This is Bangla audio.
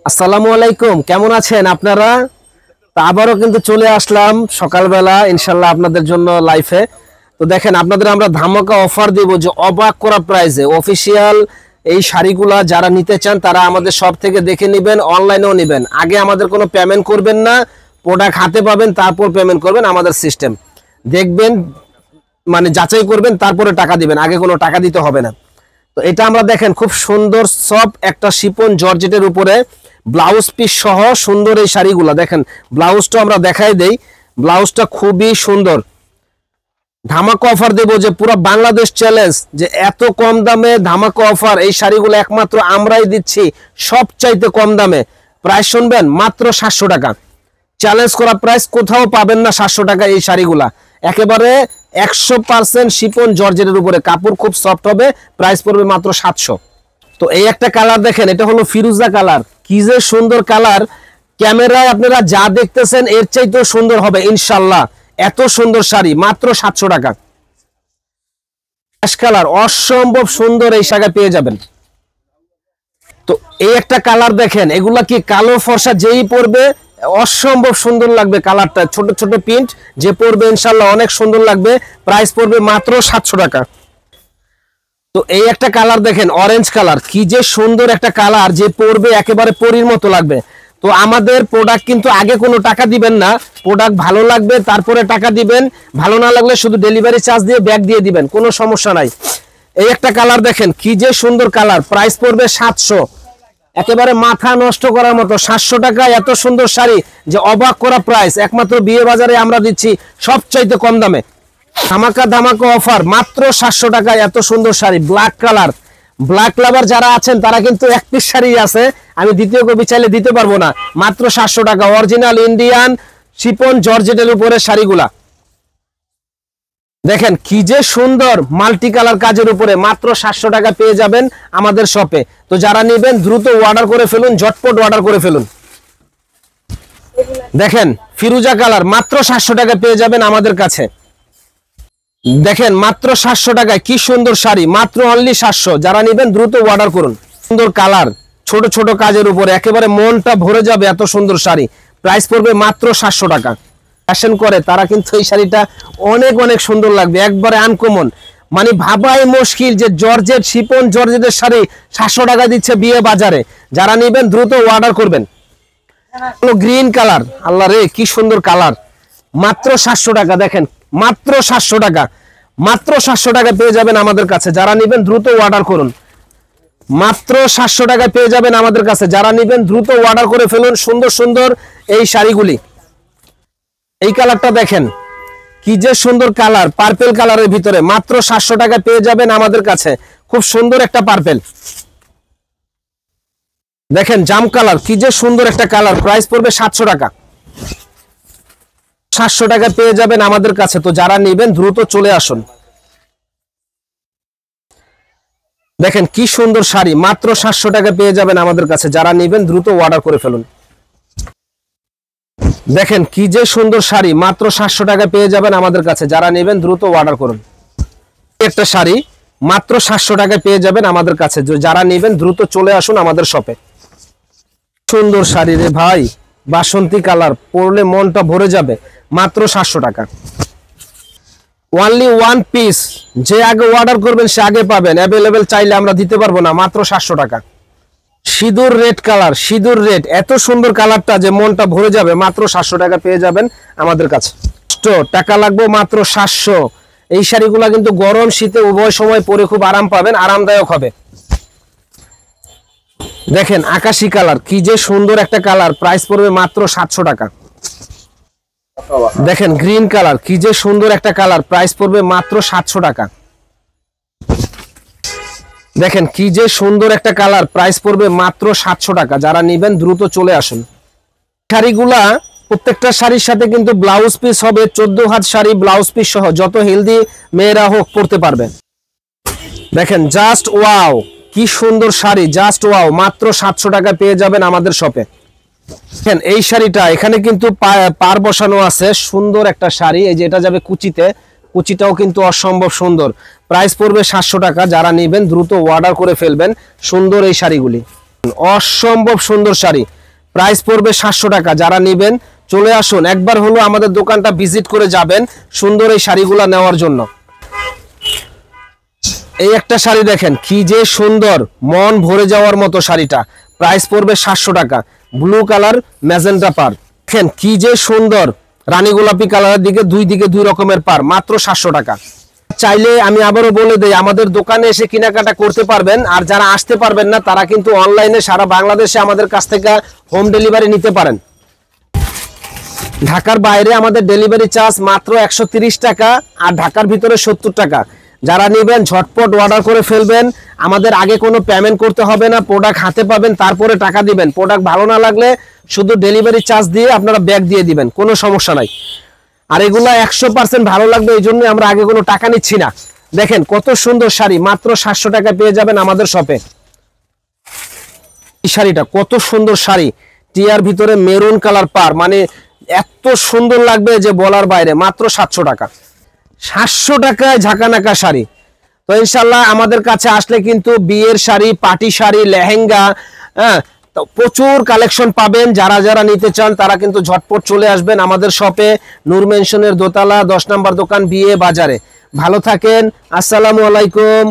আসসালামু আলাইকুম, কেমন আছেন আপনারা? তো আবারও কিন্তু চলে আসলাম সকালবেলা ইনশাল্লাহ আপনাদের জন্য লাইফে। তো দেখেন আপনাদের আমরা ধামাকা অফার দিব, যে অবাক করা প্রাইসে অফিসিয়াল এই শাড়িগুলা যারা নিতে চান তারা আমাদের সব থেকে দেখে নেবেন, অনলাইনেও নেবেন। আগে আমাদের কোনো পেমেন্ট করবেন না, প্রোডাক্ট হাতে পাবেন তারপর পেমেন্ট করবেন। আমাদের সিস্টেম দেখবেন, মানে যাচাই করবেন তারপরে টাকা দিবেন, আগে কোনো টাকা দিতে হবে না। তো এটা আমরা দেখেন খুব সুন্দর সফট একটা শিপন জর্জেটের উপরে ব্লাউজ পিস সহ সুন্দর এই শাড়িগুলা দেখেন। ব্লাউজটা আমরা দেখাই দেই, ব্লাউজটা খুবই সুন্দর। ধামাকা অফার দেব, যে পুরো বাংলাদেশ চ্যালেঞ্জ, যে এত কম দামে ধামাকা অফার। এই শাড়িগুলো একমাত্র আমরাই দিচ্ছি সবচাইতে কম দামে। প্রাইস শুনবেন, মাত্র 700 টাকা। চ্যালেঞ্জ করা প্রাইস, কোথাও পাবেন না 700 টাকা এই শাড়িগুলা। একেবারে 100% শিপন জর্জেটের উপরে, কাপড় খুব সফট হবে, প্রাইস পড়বে মাত্র 700। তো এই একটা কালার দেখেন, এটা হলো ফিরোজা কালার, কি যে সুন্দর কালার। ক্যামেরায় আপনারা যা দেখতেছেন এর চাইতেও সুন্দর হবে ইনশাল্লাহ। এত সুন্দর শাড়ি মাত্র 700 টাকা। অ্যাশ কালার, অসম্ভব সুন্দর এই শাড়ি পেয়ে যাবেন। তো এই একটা কালার দেখেন, এগুলা কি কালো ফর্সা যেই পরবে অসম্ভব সুন্দর লাগবে। কালারটা ছোট ছোট প্রিন্ট, যে পরবে ইনশাল্লাহ অনেক সুন্দর লাগবে। প্রাইস পড়বে মাত্র 700 টাকা। তো এই একটা কালার দেখেন, অরেঞ্জ কালার, কি যে সুন্দর একটা কালার, যে পরবে একেবারে পরীর মতো লাগবে। তো আমাদের প্রোডাক্ট কিন্তু আগে কোনো টাকা দিবেন না, প্রোডাক্ট ভালো লাগবে তারপরে টাকা দিবেন। ভালো না লাগলে শুধু ডেলিভারি চার্জ দিয়ে ব্যাগ দিয়ে দিবেন, কোনো সমস্যা নাই। এই একটা কালার দেখেন, কি যে সুন্দর কালার, প্রাইস পড়বে 700। একেবারে মাথা নষ্ট করার মতো 700 টাকা এত সুন্দর শাড়ি, যে অবাক করা প্রাইস। একমাত্র বিয়ে বাজারে আমরা দিচ্ছি সবচাইতে কম দামে। ধামাকা ধামাকা অফার, মাত্র 700 টাকায় এত সুন্দর শাড়ি। ব্ল্যাক কালার, ব্ল্যাক লাভার যারা আছেন তারা কিন্তু এক পিস শাড়ি আছে, আমি দ্বিতীয় কপি চাইলে দিতে পারবো না। মাত্র 700 টাকা, অরিজিনাল ইন্ডিয়ান শিপন জর্জেটের উপরে শাড়িগুলা দেখেন, কি যে সুন্দর মাল্টি কালার কাজের উপরে। মাত্র 700 টাকা পেয়ে যাবেন আমাদের শপে। তো যারা নেবেন দ্রুত অর্ডার করে ফেলুন, ঝটপট অর্ডার করে ফেলুন। দেখেন ফিরোজা কালার, মাত্র 700 টাকা পেয়ে যাবেন আমাদের কাছে। দেখেন মাত্র 700 টাকায় কি সুন্দর শাড়ি, মাত্র অনলি 700। যারা নেবেন দ্রুত অর্ডার করুন। সুন্দর কালার, ছোট ছোট কাজের উপরে, একেবারে মনটা ভরে যাবে এত সুন্দর শাড়ি। প্রাইস পড়বে মাত্র 700 টাকা। ফ্যাশন করে তারা কিন্তু এই শাড়িটা অনেক অনেক সুন্দর লাগবে, একবারে আনকমন। মানে ভাবাই মুশকিল যে জর্জেট শিপন জর্জেটের শাড়ি 700 টাকা দিচ্ছে বিয়ে বাজারে। যারা নেবেন দ্রুত অর্ডার করবেন। গ্রিন কালার, আল্লাহ রে কি সুন্দর কালার, মাত্র 700 টাকা। দেখেন মাত্র 700 টাকা, মাত্র 700 টাকা পেয়ে যাবেন আমাদের কাছে। যারা নেবেন দ্রুত অর্ডার করুন। মাত্র 700 টাকা পেয়ে যাবেন আমাদের কাছে। যারা নেবেন দ্রুত অর্ডার করে ফেলুন সুন্দর সুন্দর এই শাড়িগুলি। এই কালারটা দেখেন, কি যে সুন্দর কালার, পার্পেল কালারের ভিতরে। মাত্র 700 টাকা পেয়ে যাবেন আমাদের কাছে। খুব সুন্দর একটা পার্পেল দেখেন, জাম কালার, কি যে সুন্দর একটা কালার। প্রাইস পড়বে 700 টাকা। 700 টাকা পেয়ে যাবেন আমাদের কাছে। তো যারা নেবেন দ্রুত চলে আসুন। দেখেন কি সুন্দর শাড়ি, মাত্র 700 টাকা পেয়ে যাবেন আমাদের কাছে। যারা নেবেন দ্রুত অর্ডার করে ফেলুন। দেখেন কি যে সুন্দর শাড়ি, মাত্র 700 টাকা পেয়ে যাবেন আমাদের কাছে। যারা নেবেন দ্রুত অর্ডার করুন। একটা শাড়ি মাত্র 700 টাকা পেয়ে যাবেন আমাদের কাছে। যারা নেবেন দ্রুত চলে আসুন আমাদের শপে। সুন্দর শাড়ি রে ভাই, বাসন্তী কালার, পরলে মনটা ভরে যাবে। মাত্র 700 টাকা, ওনলি ওয়ান পিস। যে আগে অর্ডার করবেন সে আগে পাবেন, অ্যাভেলেবেল চাইলে আমরা দিতে পারবো না। মাত্র 700 টাকা। সিঁদুর রেড কালার, সিঁদুর রেড, এত সুন্দর কালারটা যে মনটা ভরে যাবে। মাত্র 700 টাকা পেয়ে যাবেন আমাদের কাছে। টাকা লাগবে মাত্র 700। এই শাড়িগুলা কিন্তু গরম শীতে উভয় সময় পরে খুব আরাম পাবেন, আরামদায়ক হবে। দেখেন আকাশি কালার, কি যে সুন্দর একটা কালার। প্রাইস পড়বে মাত্র 700 টাকা। দেখেন গ্রিন কালার, কি যে সুন্দর একটা কালার। প্রাইস পড়বে মাত্র 700 টাকা। দেখেন কি যে সুন্দর একটা কালার, প্রাইস পড়বে মাত্র 700 টাকা। যারা নেবেন দ্রুত চলে আসুন। শাড়িগুলা প্রত্যেকটা শাড়ির সাথে কিন্তু ব্লাউজ পিস হবে, 14 হাত শাড়ি ব্লাউজ পিস সহ, যত হেলদি মেয়েরা হোক পরতে পারবে। দেখেন জাস্ট ওয়াও, কি সুন্দর শাড়ি, জাস্ট ওয়াও। মাত্র 700 টাকা পেয়ে যাবেন আমাদের শপে। দেখেন এই শাড়িটা, এখানে কিন্তু পার বসানো আছে, সুন্দর একটা শাড়ি। এই যে এটা যাবে কুচিতে, কুচিটাও কিন্তু অসম্ভব সুন্দর। প্রাইস পড়বে 700 টাকা। যারা নেবেন দ্রুত অর্ডার করে ফেলবেন সুন্দর এই শাড়িগুলি। অসম্ভব সুন্দর শাড়ি, প্রাইস পড়বে 700 টাকা। যারা নেবেন চলে আসুন, একবার হলো আমাদের দোকানটা ভিজিট করে যাবেন সুন্দর এই শাড়িগুলো নেওয়ার জন্য। এই একটা শাড়ি দেখেন কি যে সুন্দর, মন ভরে যাওয়ার মতো শাড়িটা, প্রাইস পড়বে 700 টাকা। ব্লু কালার ম্যাজেন্টা পার, দেখেন কি যে সুন্দর, রানী গোলাপি কালারের দিকে দুই দিকে দুই রকমের পার, মাত্র 700 টাকা। চাইলে আমি আবারও বলে দেই, আমাদের দোকানে এসে কেনাকাটা করতে পারবেন, আর যারা আসতে পারবেন না তারা কিন্তু অনলাইনে সারা বাংলাদেশে আমাদের কাছ থেকে হোম ডেলিভারি নিতে পারেন। ঢাকার বাইরে আমাদের ডেলিভারি চার্জ মাত্র 130 টাকা, আর ঢাকার ভিতরে 70 টাকা। যারা নেবেন ঝটপট অর্ডার করে ফেলবেন, আমাদের আগে কোনো পেমেন্ট করতে হবে না, প্রোডাক্ট হাতে পাবেন তারপরে টাকা দিবেন। প্রোডাক্ট ভালো না লাগলে শুধু ডেলিভারি চার্জ দিয়ে আপনারা ব্যাগ দিয়ে দিবেন, কোনো সমস্যা নাই। আর এগুলো 100% ভালো লাগবে, এই জন্য আমরা আগে কোনো টাকা নিচ্ছি না। দেখেন কত সুন্দর শাড়ি, মাত্র 700 টাকা পেয়ে যাবেন আমাদের শপে। এই শাড়িটা কত সুন্দর শাড়ি, টিয়ার ভিতরে মেরুন কালার পার, মানে এত সুন্দর লাগবে যে বলার বাইরে, মাত্র 700 টাকা। 700 টাকায় ঝাঁকানাকা শাড়ি। তো ইনশাল্লাহ আমাদের কাছে আসলে কিন্তু বিয়ের শাড়ি, পার্টি শাড়ি, লেহেঙ্গা, হ্যাঁ, তো প্রচুর কালেকশন পাবেন। যারা যারা নিতে চান তারা কিন্তু ঝটপট চলে আসবেন আমাদের শপে, নূর মেনশনের দোতলা 10 নম্বর দোকান, বিয়ে বাজারে। ভালো থাকেন, আসসালামু আলাইকুম।